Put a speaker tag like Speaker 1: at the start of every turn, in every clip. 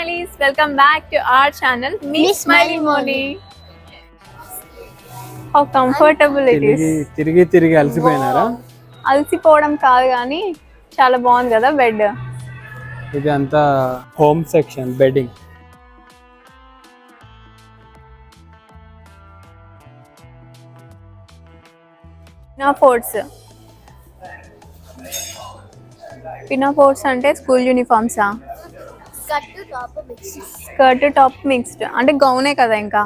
Speaker 1: Smileys, welcome back to our channel Miss Smiley Moni. How comfortable it is.
Speaker 2: తిరిగి అలసిపోయినారా?
Speaker 1: అలసిపోవడం కాదు కానీ చాలా బాగుంది కదా బెడ్.
Speaker 2: ఇది అంతా హోమ్ సెక్షన్ బెడ్డింగ్.
Speaker 1: పినాఫోర్ట్స్ అంటే స్కూల్ యూనిఫామ్సా? స్కర్ట్ టాప్ మిక్స్డ్ అంటే గౌనే కదా. ఇంకా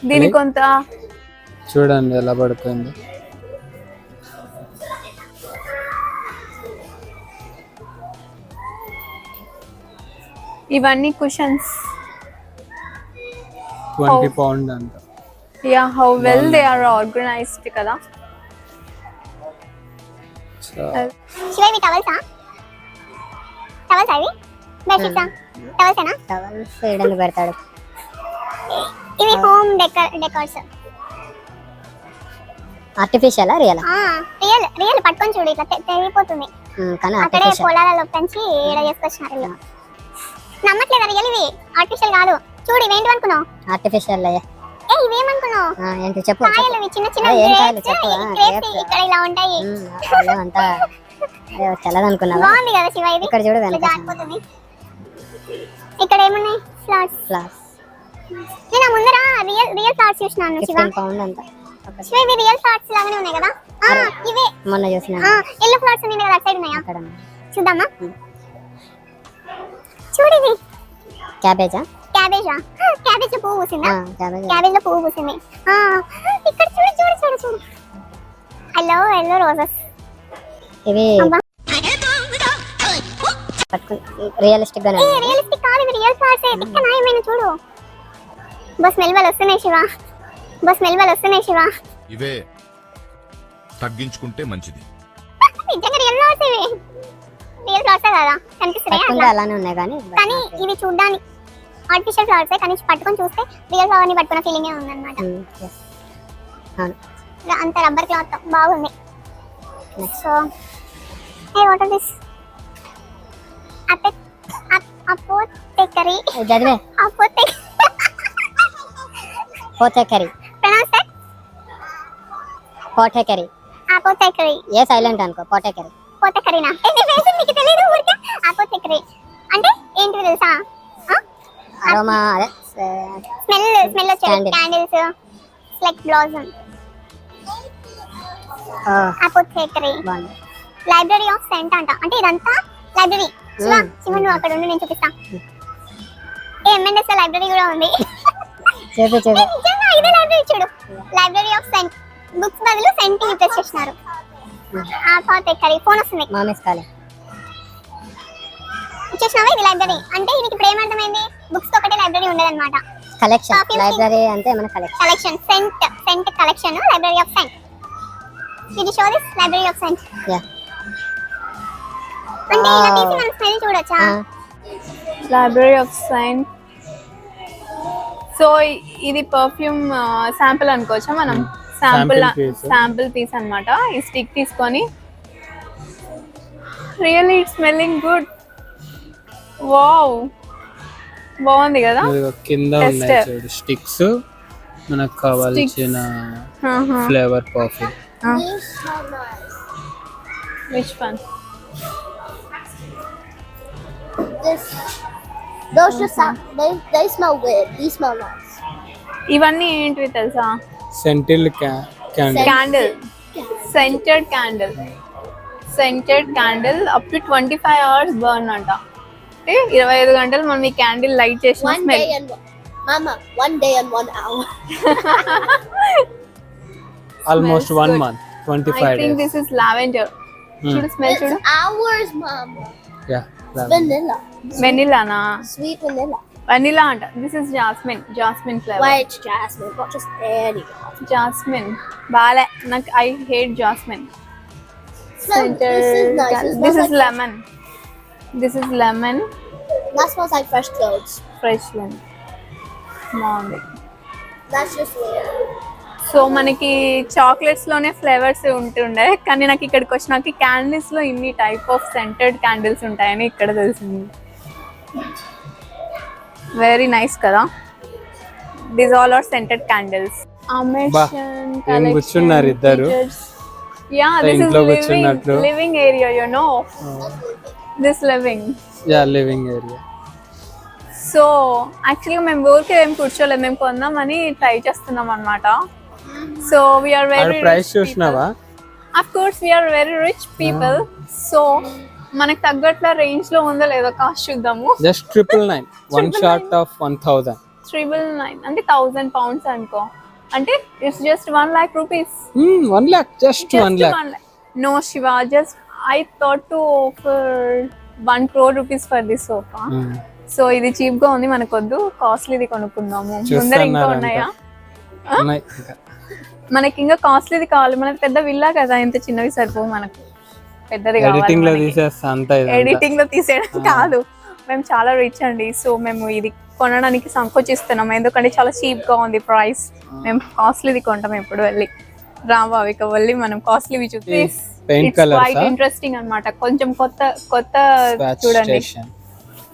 Speaker 1: దీని కొంత
Speaker 2: చూడండి ఎలా పడుతుంది.
Speaker 1: ఇవన్నీ కుషన్స్
Speaker 2: 20 పౌండ్ అంట.
Speaker 1: Yeah, how well they are organized kada.
Speaker 3: శివవి టవల్సా? టవల్స్ అవి బెడ్షీట్సా? టవల్సేనా?
Speaker 4: టవల్స్ ఏడని పెడతాడు.
Speaker 3: ఇవి home decors.
Speaker 4: Artificial real?
Speaker 3: Real పట్టుకొని చూడు ఇట్లా తెగిపోతుంది.
Speaker 4: కానీ
Speaker 3: అక్కడే పొలాలలో పెంచి ఏడ చేసుకొచ్చినారు ఇలా. నమ్మట్లేదా? రియల్ ఇవి ఆర్టిఫిషియల్ కాదు. చూడు ఇవేంటి అనుకున్నావు?
Speaker 4: ఆర్టిఫిషియల్
Speaker 3: ఇవేమనుకున్నావు?
Speaker 4: ఏంటి చెప్పు.
Speaker 3: కాయలు చిన్న చిన్న గ్రేప్స్ ఇక్కడ ఇలా ఉంటాయి.
Speaker 4: అంతా తెల్లది అనుకున్నావా?
Speaker 3: బాగుంది కదా శివ ఇది.
Speaker 4: ఇక్కడ చూడు
Speaker 3: జారిపోతుంది. ఇక్కడ ఏమున్నాయి? ఫ్లవర్స్. నేను ముందర రియల్ ఫ్లవర్స్ చూసినాను శివ.
Speaker 4: 15 పౌండ్ అంత.
Speaker 3: శివ ఇవి రియల్ ఫ్లవర్స్ లాగానే ఉన్నాయి కదా? ఇవే
Speaker 4: మొన్న చూసినా.
Speaker 3: ఎల్లో ఫ్లవర్స్ ఉన్నాయి కదా, అటు సైడ్ ఉన్నాయా? అక్కడ చూద్దామా? చూడు ఇది
Speaker 4: క్యాబేజా?
Speaker 3: క్యాబేజ్ పువ్వు పూసిందా? క్యాబేజ్ లో పువ్వు పూసింది. ఇక్కడ చూడు చూడు చూడు చూడు. Yellow roses.
Speaker 4: ఇవి రియలిస్టిక్ గానే.
Speaker 3: రియలిస్టిక్ కాదు, ఇవి రియల్ ఫ్లవర్స్. ఇక్కడ నాయమైన చూడు. బస్ స్మెల్ వస్తున్నాయి శివ.
Speaker 5: ఇవే తగ్గించుకుంటే మంచిది.
Speaker 3: నిజంగా రియల్ ఫ్లవర్స్ ఇవి. రియల్ ఫ్లవర్స్ కదా కనిపిస్తున్నాయి.
Speaker 4: అలానే ఉన్నాయి
Speaker 3: కానీ ఇవి చూడడానికి ఆర్టిఫిషియల్ ఫ్లవర్స్, కానీ పట్టుకొని చూస్తే రియల్ ఫ్లవర్ ని పట్టుకున్న ఫీలింగ్ ఉందన్నమాట. అంత రబ్బర్ క్లాత్ బాగుంది. So what are this? Apothecary.
Speaker 4: చదివే. Pothecary.
Speaker 3: Pronounce that? Apothecary.
Speaker 4: A silent అనుకో.
Speaker 3: పోథెకరీనా? నీకు తెలియదు ఊరికే. అపోథెకరీ అంటే ఏంటిది తెలుసా?
Speaker 4: అరోమా అదే
Speaker 3: స్మెల్ వచ్చేది. Candles like blossom. Apothecary. Library of scent అంట. అంటే ఇదంతా లైబ్రరీ. శివ నువ్వు అక్కడ ఉండి నేను చూపిస్తా. ఎంఎన్ఎస్ లైబ్రరీ కూడా ఉంది. నిజంగా ఇదే లైబ్రరీ చూడు. Library of scent. బుక్స్ బదులు సెంట్ యూజ్ చేస్తున్నారు. అపోథెకరీ. ఫోన్ వస్తుంది. చూసినావా? ఇది లైబ్రరీ అంటే ఇది ఇప్పుడు ఏమర్థమైంది? బుక్స్ ఒకటే లైబ్రరీ ఉండదన్నమాట.
Speaker 4: కలెక్షన్. లైబ్రరీ అంటే మన
Speaker 3: collection. Scent collection. Library of scent. ఇది show this library of scent. అంటే ఇలా తీసి మనం స్మెల్ చూడొచ్చా?
Speaker 1: Library of scent. సో ఇది పర్ఫ్యూమ్ శాంపుల్ అనుకోవచ్చా మనం? శాంపుల్ పీస్ అన్నమాట. ఈ స్టిక్ తీసుకొని really it's smelling good. Wow, బాగుంది కదా.
Speaker 2: కింద ఉన్నాయి చూడు స్టిక్స్. మనకు కావాల్సిన flavour perfume.
Speaker 1: Which one?
Speaker 3: Those just they smell weird. These smell nice.
Speaker 1: ఇవన్నీ ఏంటివి తెలుసా?
Speaker 2: Scented
Speaker 1: candle. Scented candle up to 25 hours burn అంట. అంటే 25 గంటలు మనం ఈ క్యాండిల్ లైట్ చేసిన smell.
Speaker 3: One day and 1 hour.
Speaker 2: Almost 1 month, 25 days.
Speaker 1: I think this is lavender. చూడు స్మెల్ చూడు.
Speaker 3: Hours, mama.
Speaker 2: Yeah,
Speaker 1: వెనిలా నా?
Speaker 3: Sweet vanilla.
Speaker 1: వెనిలా అంట. This is jasmine flavour.
Speaker 3: White jasmine, not just any.
Speaker 1: Jasmine బాలే నాకు. I hate jasmine.
Speaker 3: This is nice.
Speaker 1: This is lemon.
Speaker 3: That smells like fresh clothes.
Speaker 1: Fresh lemon. బాగుంది.
Speaker 3: That's just weird.
Speaker 1: So మనకి chocolates లోనే flavours ఉంటుండే, కానీ నాకు ఇక్కడికి వచ్చినాక క్యాండిల్స్ లో ఇన్ని టైప్ ఆఫ్ సెంటెడ్ క్యాండిల్స్ ఉంటాయని ఇక్కడ తెలిసింది. వెరీ నైస్ కదా. These all are scented candles.
Speaker 2: ఏం కూర్చున్నారు ఇద్దరు?
Speaker 1: యా, దిస్
Speaker 2: ఇంట్లో
Speaker 1: ఇస్
Speaker 2: కూర్చున్నట్లు.
Speaker 1: Living area, you know this living.
Speaker 2: Yeah, living area.
Speaker 1: So యాక్చువల్గా మేము ఊరికి ఏం కూర్చోలేదు, మేము కొందామని ట్రై చేస్తున్నాం అనమాట. సో వీఆర్ వెరీ
Speaker 2: ప్రైస్ చూసినావా?
Speaker 1: Of course we are very rich people. So మనకు తగ్గట్ల రేంజ్ లో ఉందో లేదో కాస్ట్ చూద్దాము.
Speaker 2: Just 999, one short of 1000.
Speaker 1: 999 అంటే 1000 pounds అనుకో, అంటే it's just 1 lakh rupees.
Speaker 2: 1 lakh, just 1 lakh.
Speaker 1: No Shiva, just I thought to offer 1 crore rupees for this sofa. So ఇది చీప్ గా ఉంది, మనకొద్దు, కాస్ట్లీది కొనుక్కుందాము. ముందర ఇంకా ఉన్నాయా? మనకి ఇంకా కాస్ట్లీది కావాలి, మనకి పెద్ద విల్లా కదా, ఇంత చిన్నవి సరిపోవు, మనకు పెద్దది
Speaker 2: ఎడిటింగ్ లో
Speaker 1: కావాలి.
Speaker 2: తీసేస్తా అంతా.
Speaker 1: ఎడిటింగ్ లో తీసేయడం కాదు, మేము చాలా రిచ్ అండి. సో మేము ఇది కొనడానికి సంకోచిస్తున్నాం, ఎందుకంటే చాలా చీప్ గా ఉంది ప్రైస్. మేము కాస్ట్లీది కొంటాం ఎప్పుడు వెళ్ళి. రావావిక వెళ్ళి మనం కాస్ట్లీవి చూస్తే ఇంట్రెస్టింగ్ అన్నమాట. కొంచెం కొత్త కొత్త చూడండి.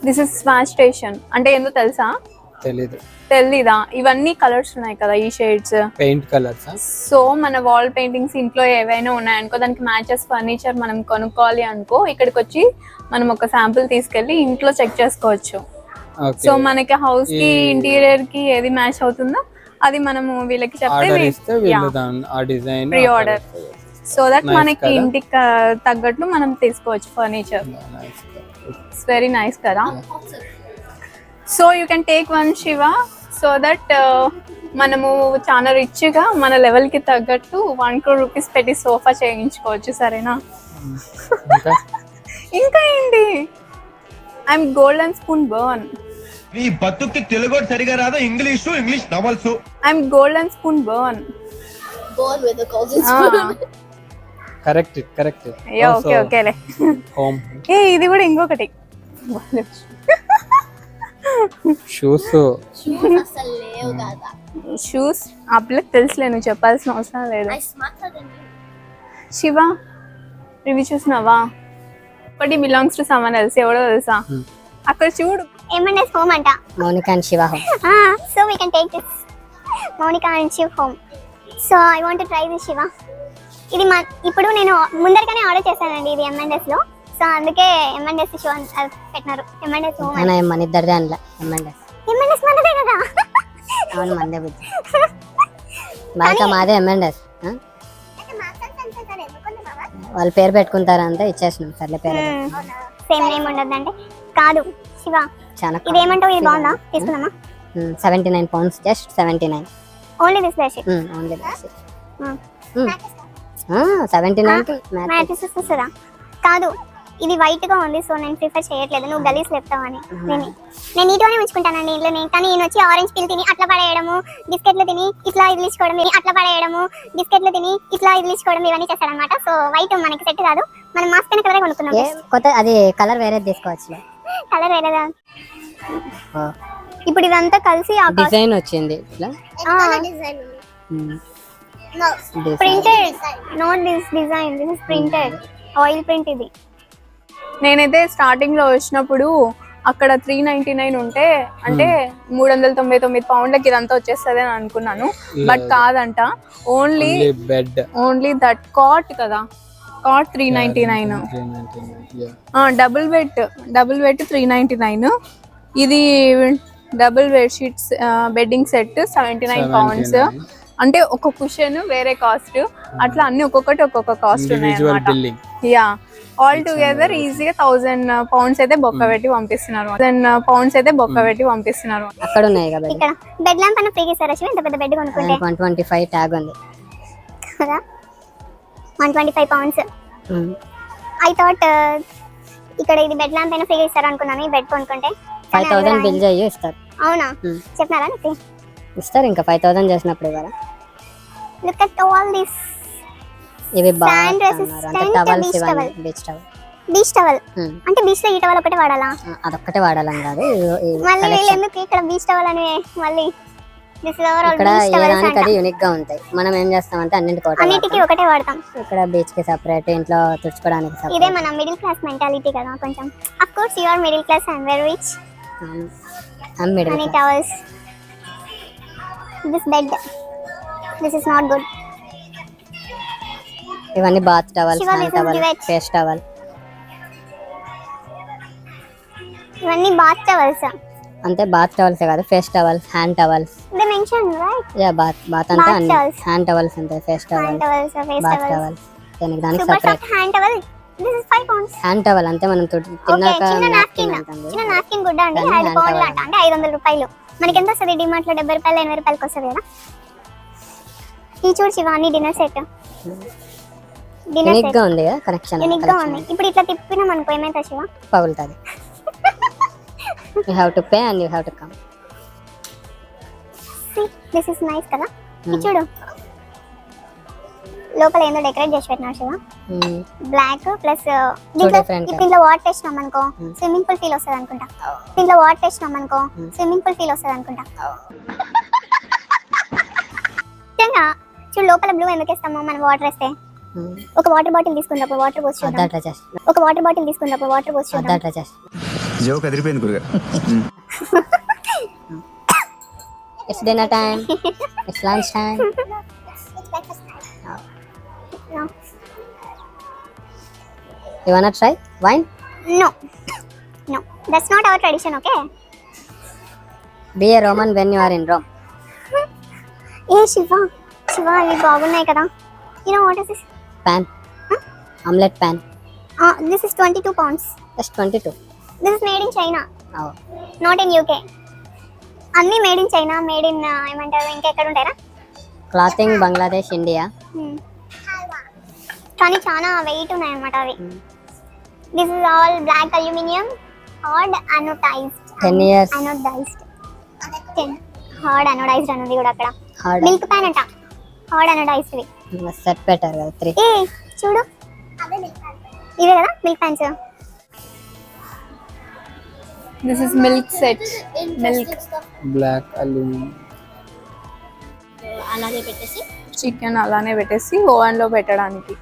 Speaker 1: దిస్ ఇస్ స్వాచ్ స్టేషన్ అంటే ఏందో తెలుసా? తెలీదా? ఇవన్నీ కలర్స్ ఉన్నాయి కదా, ఈ షేడ్స్
Speaker 2: పెయింట్ కలర్స్.
Speaker 1: సో మన వాల్ పెయింటింగ్స్ ఇంట్లో ఏవైనా ఉన్నాయనుకో, దానికి మ్యాచెస్ ఫర్నిచర్ మనం కొనుక్కోవాలి అనుకో, ఇక్కడికి వచ్చి మనం ఒక శాంపుల్ తీసుకెళ్లి ఇంట్లో చెక్ చేసుకోవచ్చు. సో మనకి హౌస్ కి ఇంటీరియర్ కి ఏది మ్యాచ్ అవుతుందో అది మనము వీళ్ళకి చెప్తే ప్రీ ఆర్డర్, సో దట్ మనకి ఇంటికి తగ్గట్లు మనం తీసుకోవచ్చు ఫర్నిచర్. ఇట్స్ వెరీ నైస్ కదా. So you can take one Shiva, so that మనము చాలా రిచ్ గా మన లెవెల్ కి తగ్గట్టు 1 crore rupees పెట్టి సోఫా చేయించుకోవచ్చు, సరేనా? ఇంకా ఏంటి? I'm golden spoon burn.
Speaker 5: నీ బతుక్కి తెలుగు సరిగా రాదు, English novels.
Speaker 1: I'm golden spoon burn.
Speaker 4: Born with a golden spoon.
Speaker 2: Correct.
Speaker 1: Okay ఓకేలే.
Speaker 2: హోమ్.
Speaker 1: ఏ ఇది కూడా ఇంకొకటి
Speaker 2: షూస్.
Speaker 4: అసలు లేవు కదా.
Speaker 1: షూస్ ఆ పిల్లకి తెలుసులే, నువ్వు చెప్పాల్సిన అవసరం లేదు. శివ రివ్యూ చూసినావా? ఒకటి బిలాంగ్స్ టు సమ్మన్ ఎల్స్, ఎవడో తెలుసా? అక్కడ చూడు,
Speaker 3: M&S home అంట.
Speaker 4: Mounika and Shiva home.
Speaker 3: So we can take this Monica and Shiv home. So I want to try this Shiva. ఇది ఇప్పుడు నేను ముందరగానే ఆర్డర్ చేశానండి ఇది M&S లో. సో అందుకే M&S షో పెట్టినారు. M&S home.
Speaker 4: అన్న మన ఇద్దరిదే అనలే M&S.
Speaker 3: M&S మనదే కదా.
Speaker 4: అవును మందే బుద్ధి. బాగా మాదే M&S. వాళ్ళ పేరు పెట్టుకుంటారా అంటే ఇచ్చేసినాం, సర్లే పేరు
Speaker 3: సేమ్ నేమ్ ఉండదంటే కాదు శివ.
Speaker 4: చాలా
Speaker 3: ఇదేమంటావు? ఇది బాగుందా? తీసుకుందామా?
Speaker 4: 79 pounds, just 79.
Speaker 3: Only this bedsheet.
Speaker 4: Only bedsheet. 79 కి
Speaker 3: మ్యాట్రెస్ వస్తుందా? కాదు, ఇది వైట్ గా ఉంది, సో నేను ప్రిఫర్ చేయట్లేదు. నువ్వు గలీస్ లేపుతావని నేను నీట్గానే ఉంచుకుంటానండి ఇంట్లో. కానీ ఈయన వచ్చి ఆరెంజ్ పిల్ తిని అట్లా పడేయడము, బిస్కెట్లు తిని ఇట్లా ఇదిలించుకోవడం, అట్లా పడేయడము, బిస్కెట్లు తిని ఇట్లా ఇదిలించుకోవడం, ఇవన్నీ చేస్తాడనమాట. సో వైట్ మనకి సెట్ కాదు, మనం మాస్క్ అయిన కలర్ కొనుక్కున్నాం.
Speaker 4: కొత్త అది కలర్ వేరే తీసుకోవచ్చు.
Speaker 3: కలర్ వేరేదా? ఇప్పుడు ఇదంతా కలిసి
Speaker 4: డిజైన్ వచ్చింది ఇట్లా.
Speaker 3: Printed, not this design, this is printed oil print. ఇది
Speaker 1: నేనైతే స్టార్టింగ్ లో వచ్చినప్పుడు అక్కడ 399 ఉంటే, అంటే 399 పౌండ్లకి ఇదంతా వచ్చేస్తుంది అని అనుకున్నాను. బట్ కాదంట, ఓన్లీ దట్ కాట్ కదా, కాట్ 399. Double bed 399. ఇది double bed sheets bedding set 79 pounds. అంటే ఒక కుషన్ వేరే కాస్ట్, అట్లా అన్ని ఒక్కొక్కటి ఒక్కొక్క కాస్ట్ ఉన్నాయి అన్నమాట. యా, ఆల్ టుగెదర్ ఈజీగా 1000 pounds అయితే బొక్క పెట్టి పంపిస్తున్నారు. 1000 pounds అయితే బొక్క పెట్టి పంపిస్తున్నారు.
Speaker 4: అక్కడ ఉన్నాయి కదా.
Speaker 3: ఇక్కడ బెడ్ ల్యాంప్ అన్న ఫ్రీగా ఇస్తారా? ఇంత పెద్ద బెడ్ కొనుక్కుంటే
Speaker 4: 125 ట్యాగ్ ఉంది
Speaker 3: కదా. 125 pounds. ఐ థాట్ ఇక్కడ ఇది బెడ్ ల్యాంప్ అయినా ఫ్రీగా ఇస్తారు అనుకున్నాను. ఈ బెడ్ కొనుక్కుంటే
Speaker 4: 5000 బిల్ చేయి ఇస్తారు.
Speaker 3: అవునా? చెప్పినారా నీకు?
Speaker 4: ఇస్తారు, ఇంకా 5000 చేసినప్పుడు ఇవ్వరా?
Speaker 3: Look at all this.
Speaker 4: ఇవి
Speaker 3: సాండ్ రెసిస్టెంట్ బీచ్ టవల్. అంటే బీచ్ లో ఈ టవల్ ఒకటే వాడాలా?
Speaker 4: అదొక్కటే వాడాలని కాదు.
Speaker 3: మళ్ళీ వీళ్ళు ఎందుకు ఇక్కడ బీచ్ టవల్ అని మళ్ళీ దిస్ ఇస్ అవర్
Speaker 4: ఇక్కడ ఏ దానికి అది యూనిక్ గా ఉంటాయి. మనం ఏం చేస్తామంటే
Speaker 3: అన్నిటికీ ఒకటే వాడతాం.
Speaker 4: ఇక్కడ బీచ్ కి సెపరేట్, ఇంట్లో తుడుచుకోవడానికి
Speaker 3: ఇదే
Speaker 4: సెపరేట్.
Speaker 3: మన మిడిల్ క్లాస్ మెంటాలిటీ కదా కొంచెం. Of course you are middle class and very rich.
Speaker 4: Middle
Speaker 3: Many towels. This bed. This is not good.
Speaker 4: ఇవన్నీ bath towel,
Speaker 3: Shiva,
Speaker 4: hand
Speaker 3: this is
Speaker 4: towel,
Speaker 3: duvet.
Speaker 4: Face towel.
Speaker 3: ఇవన్నీ bath towels.
Speaker 4: అంతే bath towels కాదు, face towel, hand towels.
Speaker 3: They mentioned right.
Speaker 4: Yeah bath అంతా
Speaker 3: Bath
Speaker 4: అన్ని
Speaker 3: towels.
Speaker 4: Hand towels ఉంటాయి, face towel,
Speaker 3: Hand towels, face
Speaker 4: bath
Speaker 3: towels.
Speaker 4: Towel. దానికి
Speaker 3: Super
Speaker 4: separate.
Speaker 3: soft hand towel. This is 5 pounds.
Speaker 4: Hand towel అంటే మనం
Speaker 3: Okay,
Speaker 4: తిన్నాక
Speaker 3: చిన్న
Speaker 4: napkin
Speaker 3: napkin.
Speaker 4: అంటాం
Speaker 3: చిన్న
Speaker 4: కదా.
Speaker 3: napkin గుడ్డ అండి.
Speaker 4: దాన్ని
Speaker 3: 5
Speaker 4: hand
Speaker 3: పౌండ్లు
Speaker 4: towel
Speaker 3: అంట. అంటే 500 రూపాయలు. మనకి ఎంత వస్తుంది డిమార్ట్ లో? 70 రూపాయలు 80 రూపాయలకి వస్తుంది కదా. ఈ చూడు శివ, అన్ని dinner set. Dinner
Speaker 4: unique
Speaker 3: set
Speaker 4: గా ఉంది కదా కనెక్షన్.
Speaker 3: యూనిక్ గా ఉంది. ఇప్పుడు ఇట్లా తిప్పినాం అనుకో ఏమైతే శివ?
Speaker 4: పగులుతుంది. You have to pay and you have to come.
Speaker 3: See, this is nice కదా. ఇది చూడు లోపల ఏందో డెకరేట్ చేసి పెట్టినారు శివ. బ్లాక్ ప్లస్
Speaker 4: different
Speaker 3: దీంట్లో వాటర్ వేసినాం అనుకో స్విమ్మింగ్ పూల్ ఫీల్ వస్తుంది అనుకుంటా. దీంట్లో వాటర్ వేసినాం అనుకో స్విమ్మింగ్ పూల్ ఫీల్ వస్తుంది అనుకుంటా. నిజంగా చూడు లోపల బ్లూ ఎందుకు వేస్తాము మనం వాటర్ వేస్తే? ఒక వాటర్ బాటిల్ తీసుకున్నప్పుడు వాటర్ పోసి చూద్దాం.
Speaker 4: అట్లా చేసి
Speaker 3: ఒక వాటర్ బాటిల్ తీసుకున్నప్పుడు వాటర్ పోసి చూద్దాం.
Speaker 4: అట్లా చేసి
Speaker 5: జోక్ అదిరిపోయింది గురుగారు.
Speaker 4: It's dinner time, it's lunch time.
Speaker 3: No.
Speaker 4: You wanna try wine?
Speaker 3: No. No. That's not our tradition, okay?
Speaker 4: Be a Roman when you are in Rome.
Speaker 3: ఏ శివ ఇవి బాగున్నాయి కదా. You know what is this?
Speaker 4: Pan. Omelette pan.
Speaker 3: This is 22 pounds.
Speaker 4: Just 22.
Speaker 3: This is made in China,
Speaker 4: Oh.
Speaker 3: not in UK. అన్నీ made in China, made in ఏమంటారు ఇంకా ఎక్కడ ఉంటారా?
Speaker 4: Clothing Bangladesh, India.
Speaker 3: కానీ చాలా వెయిట్ ఉన్నాయి అన్నమాట అవి. This is all black aluminium, hard anodized.
Speaker 4: 10 years.
Speaker 3: Anodized. Hard anodized అనేది కూడా అక్కడ.
Speaker 4: Hard.
Speaker 3: మిల్క్ ప్యాన్ అంట. Hard anodized.
Speaker 4: Set better కదా 3.
Speaker 3: ఏ చూడు ఇవే కదా milk pans.
Speaker 1: This is milk set. Milk
Speaker 2: black aluminium.
Speaker 1: Chicken అలానే పెట్టేసి ఓవెన్ లో పెట్టడానికి.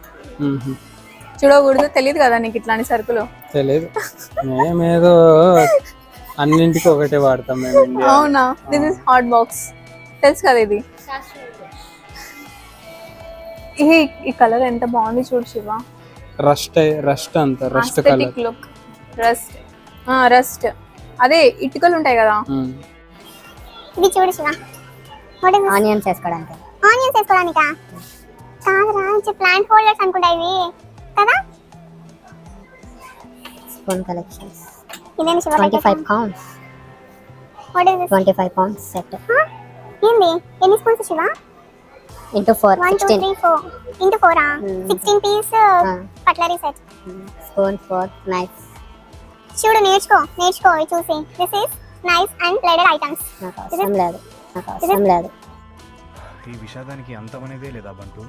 Speaker 1: చూడకూడదు, తెలియదు కదా నీకు ఇట్లాంటి సరుకులు.
Speaker 2: తెలియదు, మేమేదో అన్నింటికి ఒకటే వాడతాం మేము ఇండియా.
Speaker 1: అవునా? దిస్ ఇస్ హాట్ బాక్స్, తెలుసు కదా ఇది. ఈ కలర్ ఎంత బాగుంది చూడు శివ.
Speaker 2: రస్ట్ అంత rust colour.
Speaker 1: Aesthetic look. Rust అదే ఇటుకలు ఉంటాయి కదా.
Speaker 3: ఇది చూడు శివ. వాట్ ఇస్
Speaker 4: ఆనియన్స్ వేసుకోవడానికి.
Speaker 3: ఆనియన్స్ వేసుకోవడానికా? కాదురా, ఇది ప్లాంట్ హోల్డర్స్ అనుకుంటా ఇవి కదా.
Speaker 4: Spoon collections.
Speaker 3: ఇదేమి Shiva?
Speaker 4: 25 pounds.
Speaker 3: What is this?
Speaker 4: 25 pounds set.
Speaker 3: ఏంది? ఎన్ని spoons Shiva?
Speaker 4: Into 4.
Speaker 3: 1 2 3 4 into 4 16 piece cutlery set.
Speaker 4: Spoon, fork, knife.
Speaker 3: చూడు నేర్చుకో ఇది చూసి. This is knife and plated items.
Speaker 4: నాకు అవసరం లేదు.
Speaker 5: ఈ విషాదానికి అంతమనేదే లేదా బంటు.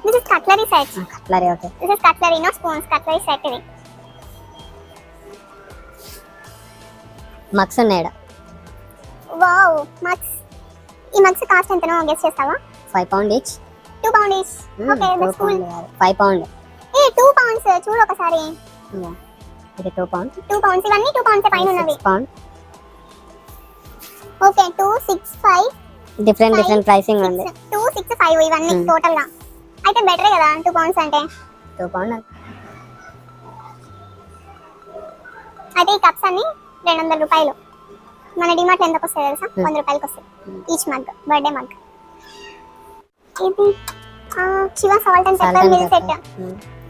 Speaker 3: This is cutlery set.
Speaker 4: Cutlery. Okay.
Speaker 3: This is cutlery, no spoons. Cutlery set ఇది.
Speaker 4: మగ్స్ ఉన్నాయి.
Speaker 3: Wow, mugs. ఈ మగ్స్ కాస్ట్ ఎంతనో గెస్ చేస్తావా?
Speaker 4: 5 pound each.
Speaker 3: 2 pound each. Okay, that's cool.
Speaker 4: 5 pound.
Speaker 3: A 2 pounds చూడు ఒకసారి.
Speaker 4: ఇది 2 pound.
Speaker 3: 2 pounds. ఇవన్నీ 2 pounds పైన ఉన్నవి.
Speaker 4: 6 pound.
Speaker 3: ఓకే 2 6 5
Speaker 4: డిఫరెంట్ ప్రైసింగ్ ఉంది.
Speaker 3: 2 6 5 ఇవన్నీ టోటల్ గా. అయితే బెటరే కదా 2 pounds అంటే.
Speaker 4: 2 pound.
Speaker 3: అయితే ఈ కప్స్ అన్ని 200 రూపాయలు. మన డిమార్ట్ లో ఎంతకు వస్తాయి తెలుసా? 100 రూపాయలకి వస్తాయి ఈచ్ మగ్. బర్త్డే మగ్ ఇది. Shiva salt and pepper mill set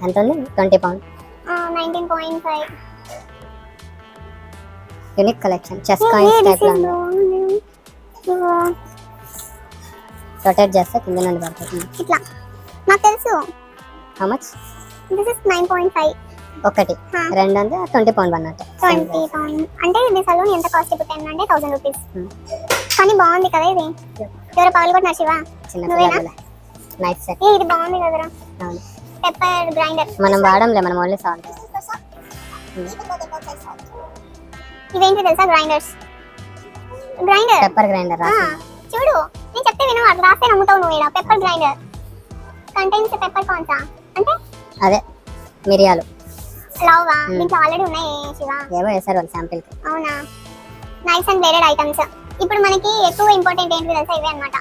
Speaker 4: ఎంత ఉంది? 20 pound.
Speaker 3: 19.5.
Speaker 4: Unique collection. Chess coins type లో ఉంది. రొటేట్ చేస్తే కింద నుండి పడుతుంది.
Speaker 3: ఇట్లా నాకు తెలుసు.
Speaker 4: How much?
Speaker 3: This is 9.5.
Speaker 4: ఒకటి 2 అంటే 20 pound అన్నట్టు.
Speaker 3: 20 pound అంటే ఇది సలూన్ ఎంత కాస్ట్ ఇప్పుడు 10 అంటే 1000 రూపీస్. కానీ బాగుంది కదా ఇది. ఎవరు పగలగొట్టినా శివ?
Speaker 4: చిన్న
Speaker 3: నువ్వేనా?
Speaker 4: Knife set.
Speaker 3: ఇది బాగుంది కదరా.
Speaker 4: అవును.
Speaker 3: Pepper grinder.
Speaker 4: మనం వాడంలే, మనం ఓన్లీ సాల్ట్.
Speaker 3: ఇవేంటి తెలుసా? గ్రైండర్.
Speaker 4: Pepper grinder.
Speaker 3: చూడు నేను చెప్తే విను అట్లా రాస్తే నమ్ముతావు నువ్వు ఇక్కడ పెప్పర్ గ్రైండర్ కంటైన్స్ పెప్పర్ కాన్సా అంటే
Speaker 4: అదే మిరియాలు
Speaker 3: లవ్వా మీకు ఆల్రెడీ ఉన్నాయి శివ
Speaker 4: ఏవో వేసారు వాళ్ళు శాంపిల్ కి.
Speaker 3: అవునా నైస్ అండ్ వేరెడ్ ఐటమ్స్ ఇప్పుడు మనకి ఎక్కువ ఇంపార్టెంట్ ఏంటి తెలుసా ఇవే అన్నమాట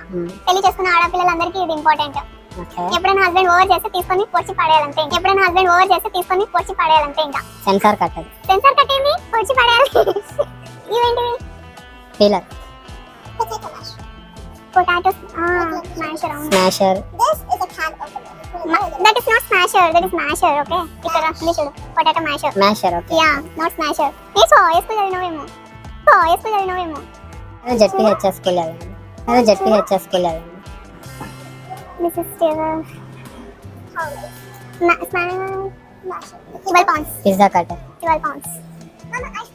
Speaker 3: పెళ్లి చేసుకున్న ఆడపిల్లలందరికీ ఇది ఇంపార్టెంట్
Speaker 4: ఓకే
Speaker 3: ఎప్పుడైనా హస్బెండ్ ఓవర్ చేస్తే తీసుకొని పొడిచి పడేయాలంతే ఇంకా
Speaker 4: సెన్సార్ కట్టదు
Speaker 3: సెన్సార్ కట్టేది పొడిచి పడేయాలి ఇవేంటివి
Speaker 4: peeler
Speaker 3: potatoes smasher
Speaker 4: smasher
Speaker 3: that is not smasher that is masher okay ఇక్కడ ఉంది చూడు potato masher
Speaker 4: masher okay
Speaker 3: yeah not smasher వేసుకో చదివినవేమో
Speaker 4: జెడ్పీహెచ్ఎస్ స్కూల్ అది
Speaker 3: This is still 12 pounds.
Speaker 4: Pizza cutter
Speaker 3: 12 pounds.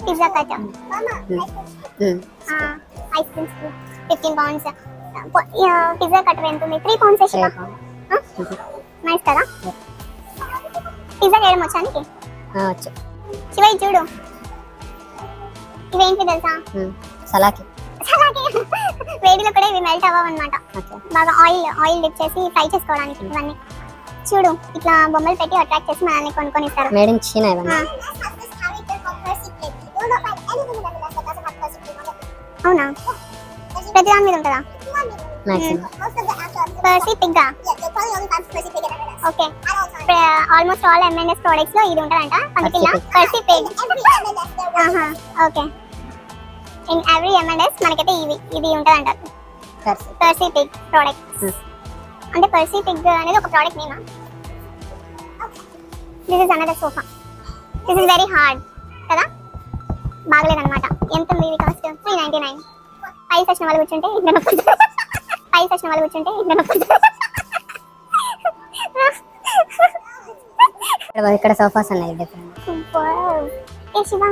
Speaker 3: Pizza cutter. Ice cream spoon 15 pounds. Pizza cutter ఎంత ఉంది 3 pounds Shiva. Nice కదా pizza చేయడం వచ్చా నీకు?
Speaker 4: వచ్చు.
Speaker 3: శివ ఇది చూడు ఇవేంటి తెలుసా?
Speaker 4: సలాకి
Speaker 3: వేడిలో కూడా ఇవి మెల్ట్ అవ్వన్నమాట. బాగా ఆయిల్ డిప్ చేసి ఫ్రై చేసుకోవడానికి ఇవన్నీ చూడు ఇట్లా బొమ్మలు పెట్టి అట్రాక్ట్ చేసి మనల్ని కొనుక్కొని ఇస్తారు.
Speaker 4: మేడ్ ఇన్ చైనా ఇవన్నీ.
Speaker 3: అవునా ప్రతి దాని మీద ఉంటుందా? పర్సీ పిగ్గా okay almost all M&S products లో ఇది ఉంటుందంట పందిపిల్ల Percy pig. Okay in every M&S మనకైతే ఇది ఉంటుందంట పర్సీ పిగ్ ప్రొడక్ట్స్. అంటే పర్సీ పిగ్ అనేది ఒక ప్రోడక్ట్ నేమా? This is another sofa. This is very hard కదా బాగలేదన్నమాట. ఎంత ఉంది ఇది కాస్ట్? 399. పై సెక్షన్ వాళ్ళు కూర్చుంటే ఇంకా నొప్పి.
Speaker 4: ఇక్కడ సోఫాస్ ఉన్నాయి డిఫరెంట్.
Speaker 3: ఏ Shiva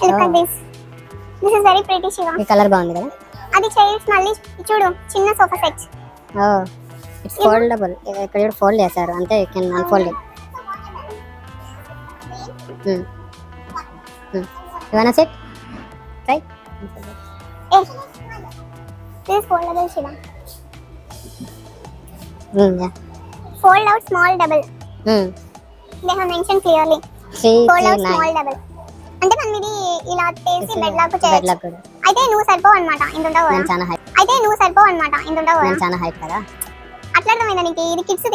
Speaker 3: look at this. This is very pretty Shiva.
Speaker 4: ఈ కలర్ బాగుంది కదా.
Speaker 3: అది చైర్స్ మళ్ళీ చూడు చిన్న sofa set.
Speaker 4: Oh it's foldable. ఇక్కడ కూడా ఫోల్డ్ చేశారు అంటే you can unfold it. You wanna sit? Right?
Speaker 3: This is foldable Shiva.
Speaker 4: Yeah.
Speaker 3: Fold out small double. They have mentioned clearly. Fold out small double. అంటే మనం ఇది ఇలా చేసి bed లాగా చేయొచ్చు. అయితే నువ్వు సరిపోవు అన్నమాట ఇంత ఉండవు కదా.
Speaker 4: చాలా హైట్. నేను చాలా హైట్ కదా.
Speaker 3: అట్లా అర్థమైందా నీకు? ఇది kids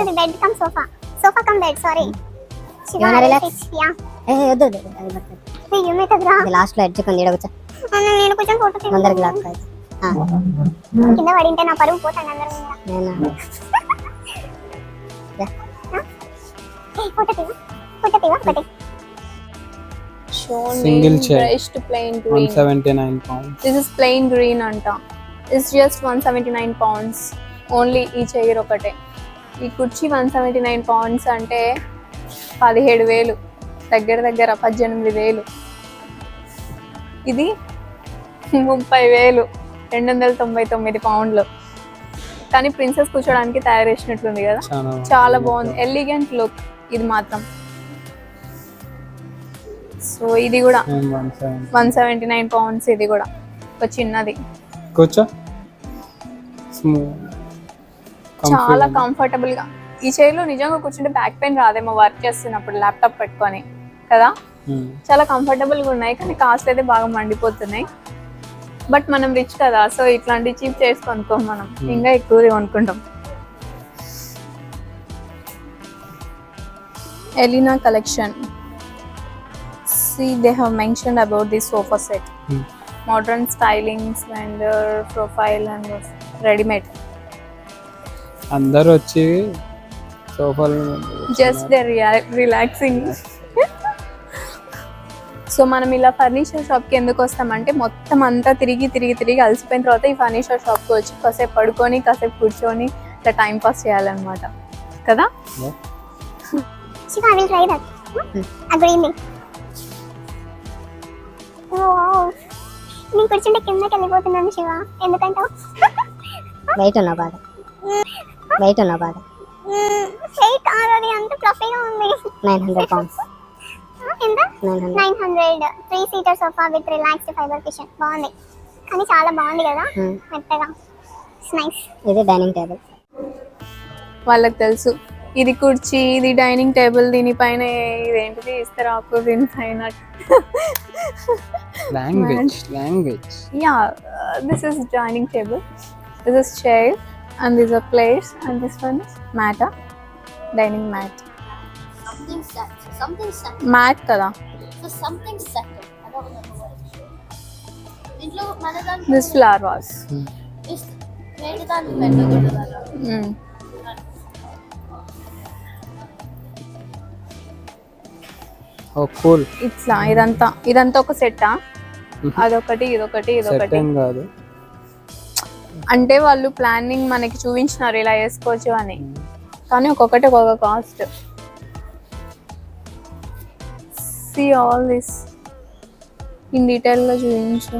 Speaker 3: the bed come sofa cum bed sorry.
Speaker 4: You wanna relax?
Speaker 3: Yeah.
Speaker 4: వద్దు
Speaker 3: ఏమైతుందిరా?
Speaker 4: లాస్ట్ లో ఎడ్జ్ కొంది కూర్చో.
Speaker 3: నేను కొంచెం ఫోటో తీసి
Speaker 4: ముందరికి లాక్ కాదు.
Speaker 3: కింద పడింటే నా పరువు పోతాను అందరి ముందర.
Speaker 4: నేను
Speaker 3: ఫోటో తీవా ఒకటి.
Speaker 2: Single chair.
Speaker 1: Brushed plain green.
Speaker 2: 179 pounds.
Speaker 1: This is plain green anta. It's just 179 pounds. Only ఈ చైర్ ఒకటే. ఈ కుర్చీ 179 pounds అంటే 17,000 దగ్గర 18,000. ఇది 30,000 299 పౌండ్లు. కానీ ప్రిన్సెస్ కూర్చోడానికి తయారు చేసినట్లుంది కదా. చాలా బాగుంది. ఎలిగెంట్ లుక్ ఇది మాత్రం. సో ఇది కూడా 179 పౌండ్స్. ఇది కూడా ఒక చిన్నది
Speaker 2: కూర్చో.
Speaker 1: చాలా కంఫర్టబుల్ గా. ఈ చైర్ లో నిజంగా కూర్చుంటే బ్యాక్ పెయిన్ రాదేమో వర్క్ చేస్తున్నప్పుడు ల్యాప్టాప్ పెట్టుకొని కదా. చాలా కంఫర్టబుల్ గా ఉన్నాయి కానీ కాస్ట్ అయితే బాగా మండిపోతున్నాయి. బట్ మనం రిచ్ కదా సో ఇట్లాంటి చీప్ చైర్స్ కొనుక్కోం మనం. ఇంకా ఎక్కువ కొనుక్కుంటాం. Elina collection. See, they have mentioned about this sofa set. Modern styling, slender profile and ready-made.
Speaker 2: అందరూ వచ్చి సోఫాలు
Speaker 1: Just they're relaxing. సో మనం ఇలా ఫర్నిచర్ షాప్కి ఎందుకు వస్తామంటే మొత్తం అంతా తిరిగి అలసిపోయిన తర్వాత ఈ ఫర్నిచర్ షాప్కి వచ్చి కాసేపు పడుకొని కాసేపు కూర్చొని ఇట్లా టైం పాస్ చేయాలన్నమాట కదా.
Speaker 3: Shiva, I will try that. Agreed. నేను కూర్చుంటే కిందకి వెళ్ళిపోతున్నాను శివ. ఎందుకంటావు?
Speaker 4: వెయిట్ ఉన్నావు బాగా. వెయిట్
Speaker 3: ఆల్రెడీ అంత ఫ్లఫీగా ఉంది.
Speaker 4: 900 pounds.
Speaker 3: ఎంత? 900. 3 seater sofa with relaxed fiber cushion. బాగుంది. కానీ చాలా బాగుంది కదా మెత్తగా. It's nice.
Speaker 4: ఇది డైనింగ్ టేబుల్.
Speaker 1: వాళ్ళకి తెలుసు ఇది కుర్చీ, ఇది డైనింగ్ టేబుల్, దీనిపైన ఇదేంటిది ఇస్తరాకు, దీనిపైన
Speaker 2: language.
Speaker 1: yeah, this is dining table, this is chair, and these are plates, and this one is mat, dining mat.
Speaker 3: Something set.
Speaker 1: mat kada.
Speaker 3: So something set. I don't remember what it is. ఇంట్లో మన దాంట్లో
Speaker 1: This flower vase.
Speaker 3: వేడి దాన్ని పెట్టకూడదు కదా.
Speaker 2: ఓ cool.
Speaker 1: ఇట్లా ఇదంతా ఒక సెట్టా? అదొకటి, ఇదొకటి, ఇదొకటి
Speaker 2: సెట్టింగ్ కాదు.
Speaker 1: అంటే వాళ్ళు ప్లానింగ్ మనకి చూపించినారు ఇలా వేసుకోవచ్చు అని, కానీ ఒక్కొక్కటి ఒక్కొక్క cost. See all this in detail గా చూపించు.